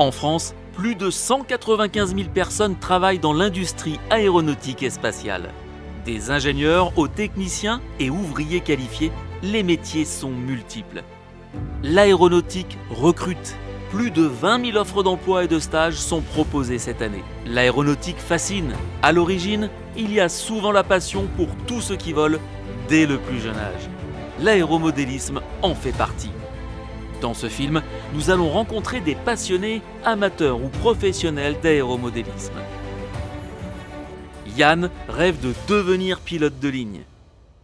En France, plus de 195 000 personnes travaillent dans l'industrie aéronautique et spatiale. Des ingénieurs aux techniciens et ouvriers qualifiés, les métiers sont multiples. L'aéronautique recrute. Plus de 20 000 offres d'emploi et de stages sont proposées cette année. L'aéronautique fascine. À l'origine, il y a souvent la passion pour tout ce qui vole dès le plus jeune âge. L'aéromodélisme en fait partie. Dans ce film, nous allons rencontrer des passionnés, amateurs ou professionnels d'aéromodélisme. Yann rêve de devenir pilote de ligne.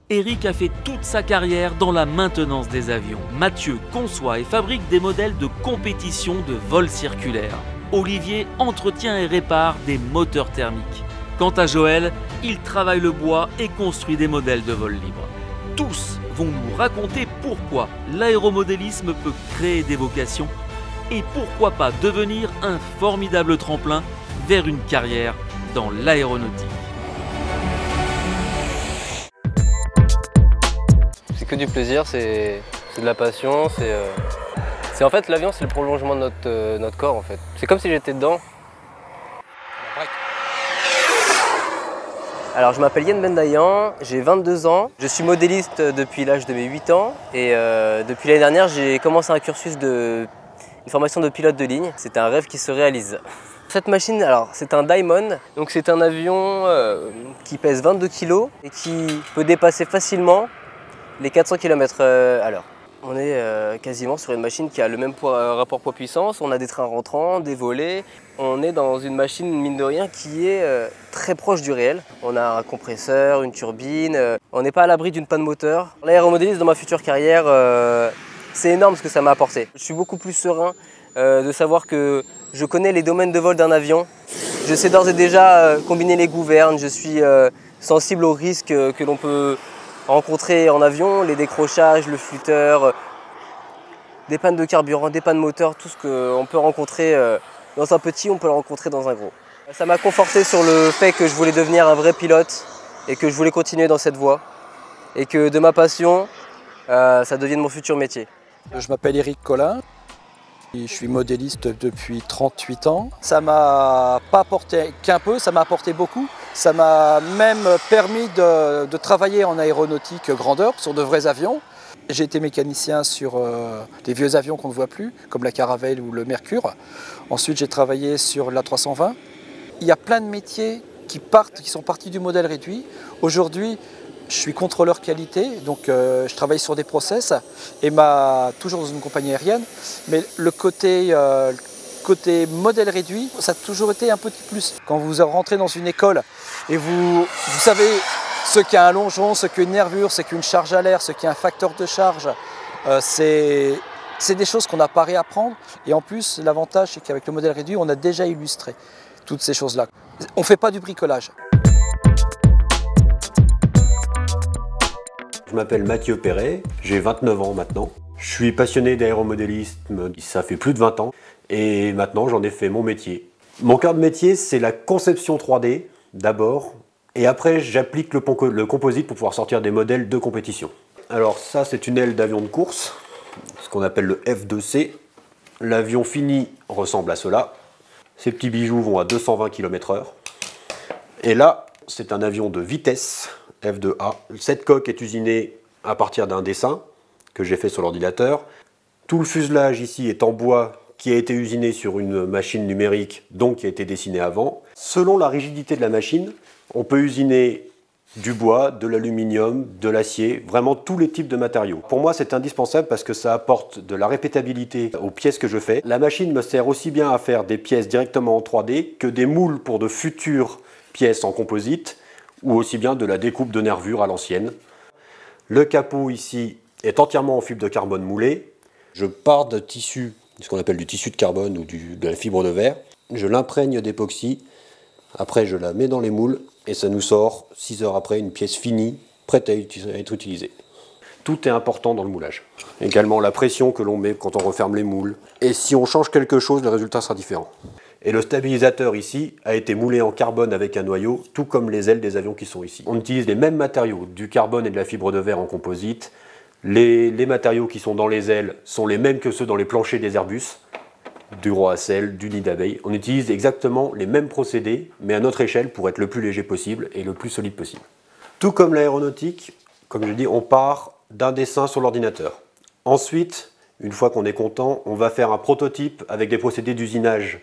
Eric a fait toute sa carrière dans la maintenance des avions. Mathieu conçoit et fabrique des modèles de compétition de vol circulaire. Olivier entretient et répare des moteurs thermiques. Quant à Joël, il travaille le bois et construit des modèles de vol libre. Tous vont nous raconter pourquoi l'aéromodélisme peut créer des vocations et pourquoi pas devenir un formidable tremplin vers une carrière dans l'aéronautique. C'est que du plaisir, c'est de la passion, c'est en fait l'avion, c'est le prolongement de notre corps en fait. C'est comme si j'étais dedans. Alors je m'appelle Yann Bendayan, j'ai 22 ans, je suis modéliste depuis l'âge de mes 8 ans et depuis l'année dernière j'ai commencé un cursus une formation de pilote de ligne. C'est un rêve qui se réalise. Cette machine, alors c'est un Diamond, donc c'est un avion qui pèse 22 kg et qui peut dépasser facilement les 400 km à l'heure. On est quasiment sur une machine qui a le même rapport poids-puissance, on a des trains rentrants, des volets. On est dans une machine, mine de rien, qui est très proche du réel. On a un compresseur, une turbine, on n'est pas à l'abri d'une panne moteur. L'aéromodélisme dans ma future carrière, c'est énorme ce que ça m'a apporté. Je suis beaucoup plus serein de savoir que je connais les domaines de vol d'un avion. Je sais d'ores et déjà combiner les gouvernes, je suis sensible aux risques que l'on peut rencontrer en avion, les décrochages, le flûteur, des pannes de carburant, des pannes moteur, tout ce qu'on peut rencontrer dans un petit, on peut le rencontrer dans un gros. Ça m'a conforté sur le fait que je voulais devenir un vrai pilote et que je voulais continuer dans cette voie et que de ma passion, ça devienne mon futur métier. Je m'appelle Eric Collin, je suis modéliste depuis 38 ans. Ça m'a pas apporté qu'un peu, ça m'a apporté beaucoup. Ça m'a même permis de travailler en aéronautique grandeur sur de vrais avions. J'ai été mécanicien sur des vieux avions qu'on ne voit plus, comme la Caravelle ou le Mercure. Ensuite, j'ai travaillé sur l'A320. Il y a plein de métiers qui sont partis du modèle réduit. Aujourd'hui, je suis contrôleur qualité, donc je travaille sur des process, et toujours dans une compagnie aérienne. Mais le côté modèle réduit, ça a toujours été un petit plus. Quand vous rentrez dans une école et vous savez ce qu'est un longeron, ce qu'est une nervure, ce qu'est une charge à l'air, ce qu'est un facteur de charge, c'est des choses qu'on n'a pas à réapprendre. Et en plus, l'avantage, c'est qu'avec le modèle réduit, on a déjà illustré toutes ces choses-là. On ne fait pas du bricolage. Je m'appelle Mathieu Perret, j'ai 29 ans maintenant. Je suis passionné d'aéromodélisme, ça fait plus de 20 ans. Et maintenant, j'en ai fait mon métier. Mon cœur de métier, c'est la conception 3D, d'abord. Et après, j'applique le composite pour pouvoir sortir des modèles de compétition. Alors ça, c'est une aile d'avion de course, ce qu'on appelle le F2C. L'avion fini ressemble à cela. Ces petits bijoux vont à 220 km/h. Et là, c'est un avion de vitesse, F2A. Cette coque est usinée à partir d'un dessin que j'ai fait sur l'ordinateur. Tout le fuselage ici est en bois qui a été usiné sur une machine numérique, donc qui a été dessiné avant. Selon la rigidité de la machine, on peut usiner du bois, de l'aluminium, de l'acier, vraiment tous les types de matériaux. Pour moi, c'est indispensable parce que ça apporte de la répétabilité aux pièces que je fais. La machine me sert aussi bien à faire des pièces directement en 3D que des moules pour de futures pièces en composite ou aussi bien de la découpe de nervures à l'ancienne. Le capot ici est entièrement en fibre de carbone moulée. Je pars de tissu, ce qu'on appelle du tissu de carbone ou de la fibre de verre. Je l'imprègne d'époxy. Après, je la mets dans les moules et ça nous sort 6 heures après une pièce finie, prête à être utilisée. Tout est important dans le moulage. Également la pression que l'on met quand on referme les moules. Et si on change quelque chose, le résultat sera différent. Et le stabilisateur ici a été moulé en carbone avec un noyau, tout comme les ailes des avions qui sont ici. On utilise les mêmes matériaux, du carbone et de la fibre de verre en composite. Les matériaux qui sont dans les ailes sont les mêmes que ceux dans les planchers des Airbus. du gros à sel, du nid d'abeille. On utilise exactement les mêmes procédés, mais à notre échelle pour être le plus léger possible et le plus solide possible. Tout comme l'aéronautique, comme je dis, on part d'un dessin sur l'ordinateur. Ensuite, une fois qu'on est content, on va faire un prototype avec des procédés d'usinage,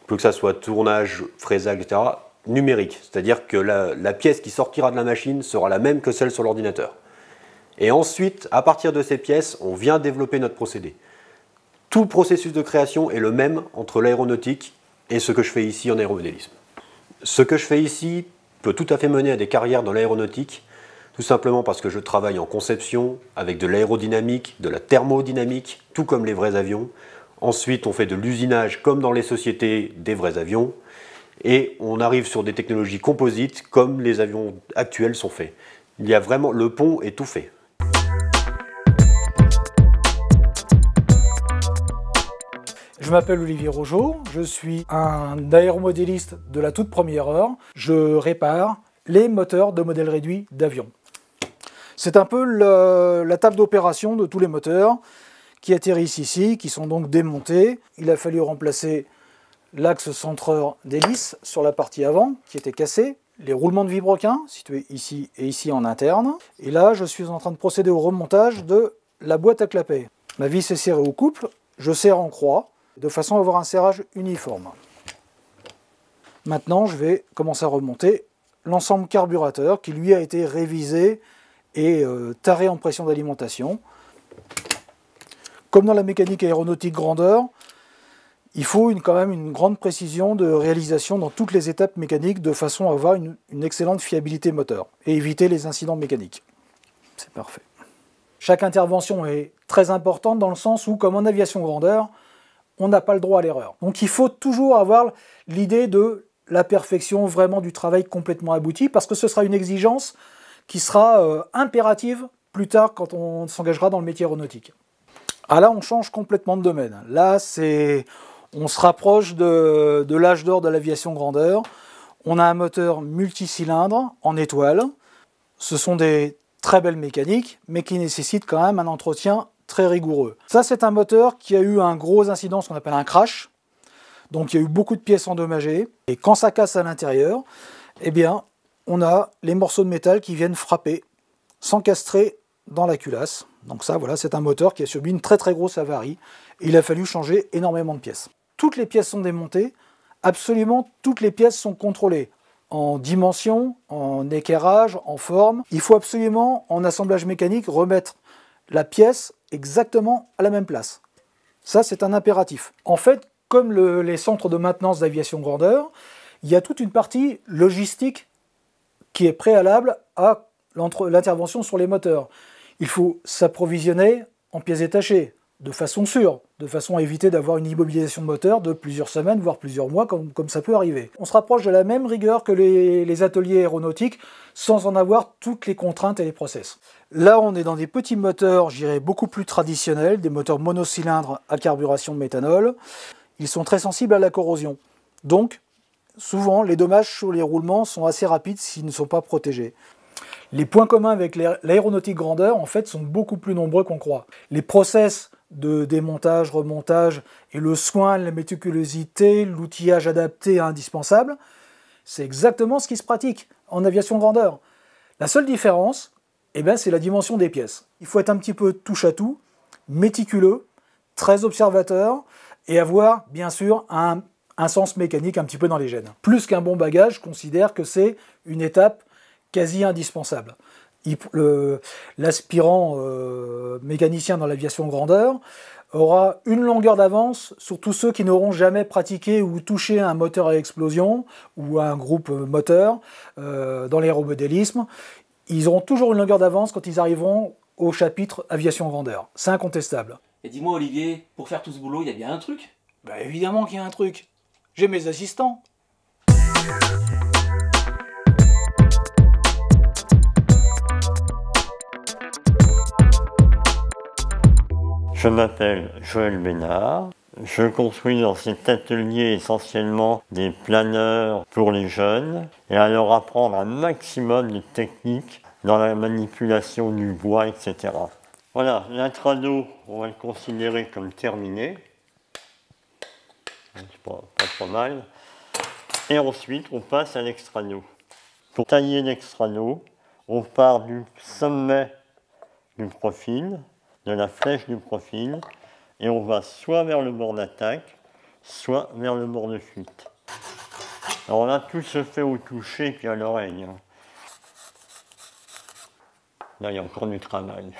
que ça soit tournage, fraisage, etc., numérique. C'est-à-dire que la pièce qui sortira de la machine sera la même que celle sur l'ordinateur. Et ensuite, à partir de ces pièces, on vient développer notre procédé. Tout le processus de création est le même entre l'aéronautique et ce que je fais ici en aéromodélisme. Ce que je fais ici peut tout à fait mener à des carrières dans l'aéronautique, tout simplement parce que je travaille en conception avec de l'aérodynamique, de la thermodynamique, tout comme les vrais avions. Ensuite, on fait de l'usinage comme dans les sociétés des vrais avions. Et on arrive sur des technologies composites comme les avions actuels sont faits. Il y a vraiment, le pont est tout fait. Je m'appelle Olivier Rogeau, je suis un aéromodéliste de la toute première heure. Je répare les moteurs de modèles réduits d'avions. C'est un peu la table d'opération de tous les moteurs qui atterrissent ici, qui sont donc démontés. Il a fallu remplacer l'axe centreur d'hélice sur la partie avant, qui était cassé. Les roulements de vilebrequin, situés ici et ici en interne. Et là, je suis en train de procéder au remontage de la boîte à clapet. Ma vis est serrée au couple, je serre en croix, de façon à avoir un serrage uniforme. Maintenant, je vais commencer à remonter l'ensemble carburateur qui lui a été révisé et taré en pression d'alimentation. Comme dans la mécanique aéronautique grandeur, il faut quand même une grande précision de réalisation dans toutes les étapes mécaniques de façon à avoir une excellente fiabilité moteur et éviter les incidents mécaniques. C'est parfait. Chaque intervention est très importante dans le sens où, comme en aviation grandeur, on n'a pas le droit à l'erreur. Donc il faut toujours avoir l'idée de la perfection vraiment du travail complètement abouti, parce que ce sera une exigence qui sera impérative plus tard quand on s'engagera dans le métier aéronautique. Ah là, on change complètement de domaine. Là, on se rapproche de l'âge d'or de l'aviation grandeur. On a un moteur multicylindre en étoile. Ce sont des très belles mécaniques, mais qui nécessitent quand même un entretien très rigoureux. Ça, c'est un moteur qui a eu un gros incident, ce qu'on appelle un crash. Donc il y a eu beaucoup de pièces endommagées. Et quand ça casse à l'intérieur, eh bien, on a les morceaux de métal qui viennent frapper, s'encastrer dans la culasse. Donc ça, voilà, c'est un moteur qui a subi une très très grosse avarie. Il a fallu changer énormément de pièces. Toutes les pièces sont démontées, absolument toutes les pièces sont contrôlées. En dimension, en équerrage, en forme. Il faut absolument, en assemblage mécanique, remettre la pièce exactement à la même place. Ça, c'est un impératif. En fait, comme les centres de maintenance d'aviation grandeur, il y a toute une partie logistique qui est préalable à l'intervention sur les moteurs. Il faut s'approvisionner en pièces détachées, de façon sûre, de façon à éviter d'avoir une immobilisation de moteur de plusieurs semaines, voire plusieurs mois, comme ça peut arriver. On se rapproche de la même rigueur que les ateliers aéronautiques, sans en avoir toutes les contraintes et les process. Là, on est dans des petits moteurs, je dirais, beaucoup plus traditionnels, des moteurs monocylindres à carburation de méthanol. Ils sont très sensibles à la corrosion. Donc, souvent, les dommages sur les roulements sont assez rapides s'ils ne sont pas protégés. Les points communs avec l'aéronautique grandeur, en fait, sont beaucoup plus nombreux qu'on croit. Les process de démontage, remontage et le soin, la méticulosité, l'outillage adapté est indispensable, c'est exactement ce qui se pratique en aviation grandeur. La seule différence, eh ben, c'est la dimension des pièces. Il faut être un petit peu touche-à-tout, méticuleux, très observateur et avoir, bien sûr, un sens mécanique un petit peu dans les gènes. Plus qu'un bon bagage, je considère que c'est une étape quasi indispensable. L'aspirant mécanicien dans l'aviation grandeur aura une longueur d'avance sur tous ceux qui n'auront jamais pratiqué ou touché un moteur à explosion ou un groupe moteur dans l'aéromodélisme. Ils auront toujours une longueur d'avance quand ils arriveront au chapitre aviation grandeur. C'est incontestable. Et dis-moi Olivier, pour faire tout ce boulot, il y a bien un truc? Bah évidemment qu'il y a un truc. J'ai mes assistants. Je m'appelle Joël Bénard. Je construis dans cet atelier essentiellement des planeurs pour les jeunes et à leur apprendre un maximum de techniques dans la manipulation du bois, etc. Voilà, l'intrado, on va le considérer comme terminé. c'est pas trop mal. Et ensuite, on passe à l'extrano. Pour tailler l'extrano, on part du sommet du profil, de la flèche du profil, et on va soit vers le bord d'attaque, soit vers le bord de fuite. Alors là, tout se fait au toucher puis à l'oreille. Là, il y a encore du travail.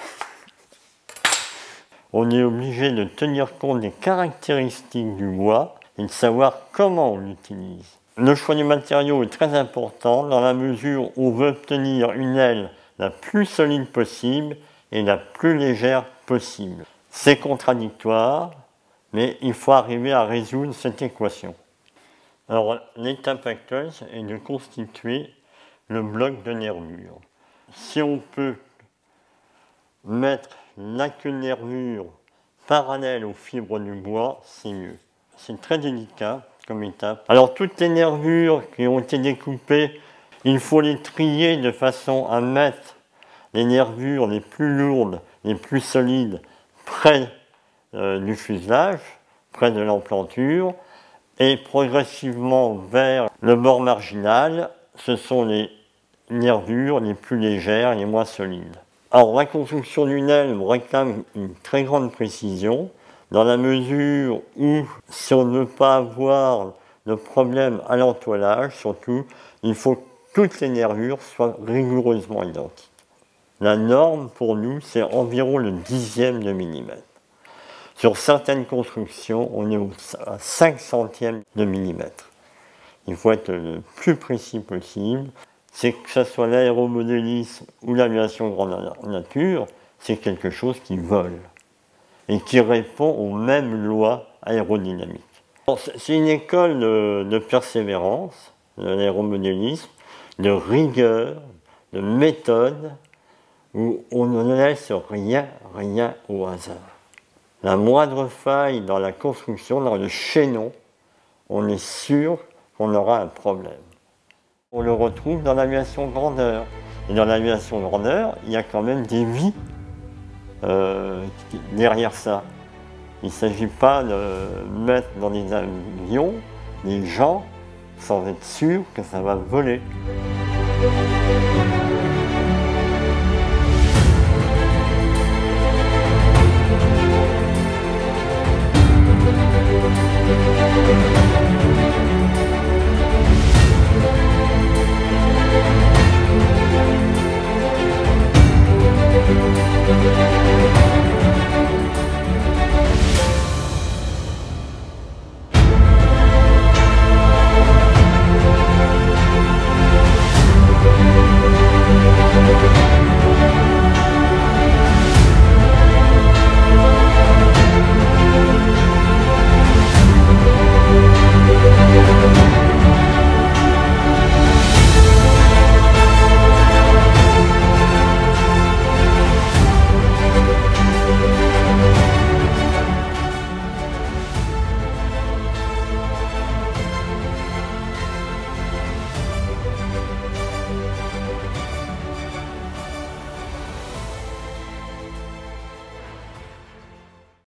On est obligé de tenir compte des caractéristiques du bois et de savoir comment on l'utilise. Le choix du matériau est très important dans la mesure où on veut obtenir une aile la plus solide possible et la plus légère possible. C'est contradictoire, mais il faut arriver à résoudre cette équation. Alors, l'étape actuelle est de constituer le bloc de nervure. Si on peut mettre la queue de nervure parallèle aux fibres du bois, c'est mieux. C'est très délicat comme étape. Alors toutes les nervures qui ont été découpées, il faut les trier de façon à mettre les nervures les plus lourdes, les plus solides, près du fuselage, près de l'emplanture, et progressivement vers le bord marginal, ce sont les nervures les plus légères, les moins solides. Alors la construction d'une aile réclame une très grande précision, dans la mesure où, si on ne veut pas avoir de problème à l'entoilage, surtout, il faut que toutes les nervures soient rigoureusement identiques. La norme pour nous, c'est environ le 10e de millimètre. Sur certaines constructions, on est à 5 centièmes de millimètre. Il faut être le plus précis possible. C'est que ce soit l'aéromodélisme ou l'aviation grandeur nature, c'est quelque chose qui vole et qui répond aux mêmes lois aérodynamiques. C'est une école de persévérance, de l'aéromodélisme, de rigueur, de méthode, où on ne laisse rien au hasard. La moindre faille dans la construction, dans le chaînon, on est sûr qu'on aura un problème. On le retrouve dans l'aviation grandeur. Et dans l'aviation grandeur, il y a quand même des vies derrière ça. Il ne s'agit pas de mettre dans des avions des gens sans être sûr que ça va voler.